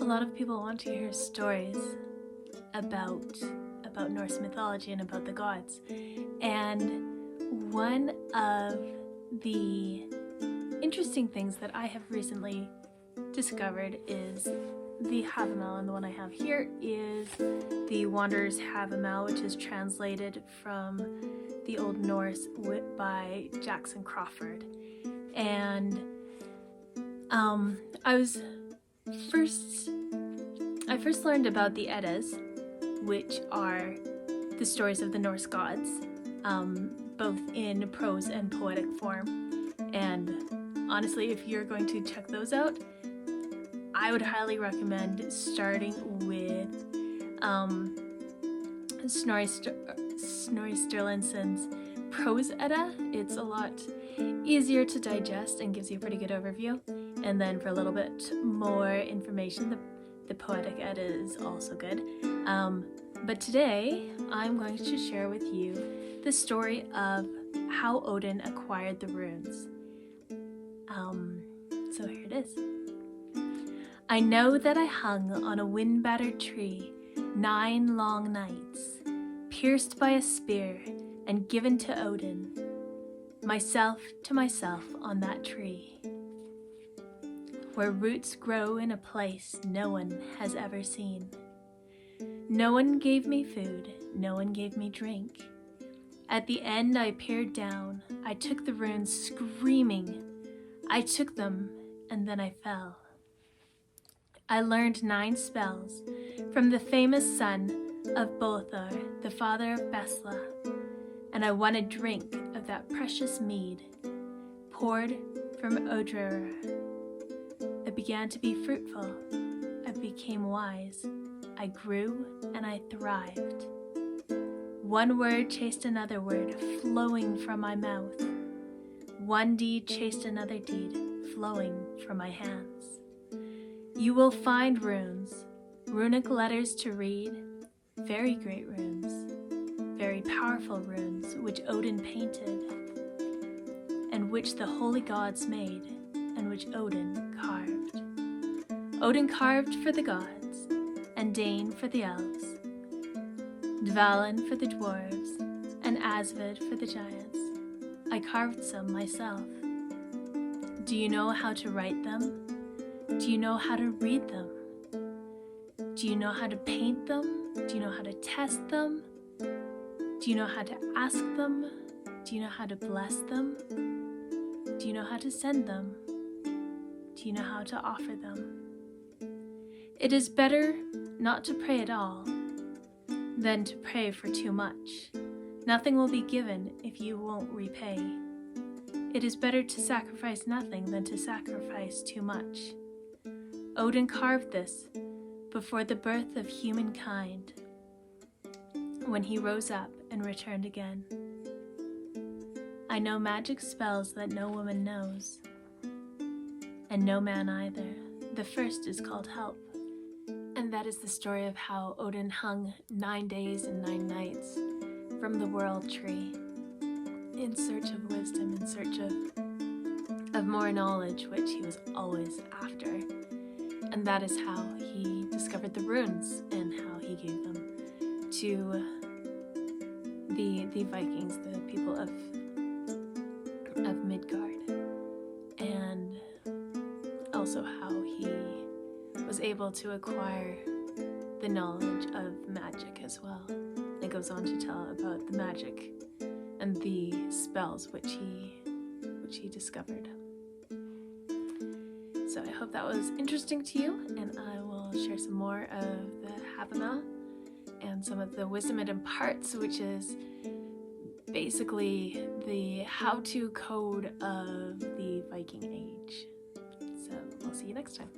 A lot of people want to hear stories about Norse mythology and about the gods. And one of the interesting things that I have recently discovered is the Havamal, and the one I have here is the Wanderer's Havamal, which is translated from the Old Norse by Jackson Crawford. And I first learned about the Eddas, which are the stories of the Norse gods, both in prose and poetic form. And honestly, if you're going to check those out, I would highly recommend starting with Snorri Sturluson's prose Edda. It's a lot easier to digest and gives you a pretty good overview. And then for a little bit more information, the poetic Edda is also good. But today, I'm going to share with you the story of how Odin acquired the runes. So here it is. I know that I hung on a wind-battered tree 9 long nights, pierced by a spear and given to Odin, myself to myself on that tree, where roots grow in a place no one has ever seen. No one gave me food, no one gave me drink. At the end I peered down, I took the runes screaming. I took them, and then I fell. I learned 9 spells from the famous son of Bothar, the father of Besla, and I won a drink of that precious mead, poured from Odrer. I began to be fruitful. I became wise. I grew and I thrived. One word chased another word, flowing from my mouth. One deed chased another deed, flowing from my hands. You will find runes, runic letters to read, very great runes, very powerful runes, which Odin painted, and which the holy gods made, and which Odin carved. Odin carved for the gods, and Dane for the elves, Dvalin for the dwarves, and Asvid for the giants. I carved some myself. Do you know how to write them? Do you know how to read them? Do you know how to paint them? Do you know how to test them? Do you know how to ask them? Do you know how to bless them? Do you know how to send them? Do you know how to offer them? It is better not to pray at all than to pray for too much. Nothing will be given if you won't repay. It is better to sacrifice nothing than to sacrifice too much. Odin carved this before the birth of humankind, when he rose up and returned again. I know magic spells that no woman knows, and no man either. The first is called help. And that is the story of how Odin hung 9 days and 9 nights from the world tree, in search of wisdom, in search of more knowledge, which he was always after. And that is how he discovered the runes and how he gave them to the Vikings, the people of Midgard, and also how he was able to acquire the knowledge of magic as well. It goes on to tell about the magic and the spells which he discovered. So I hope that was interesting to you, and I will share some more of the Havamal and some of the wisdom it imparts, which is basically the how-to code of the Viking Age. So we'll see you next time.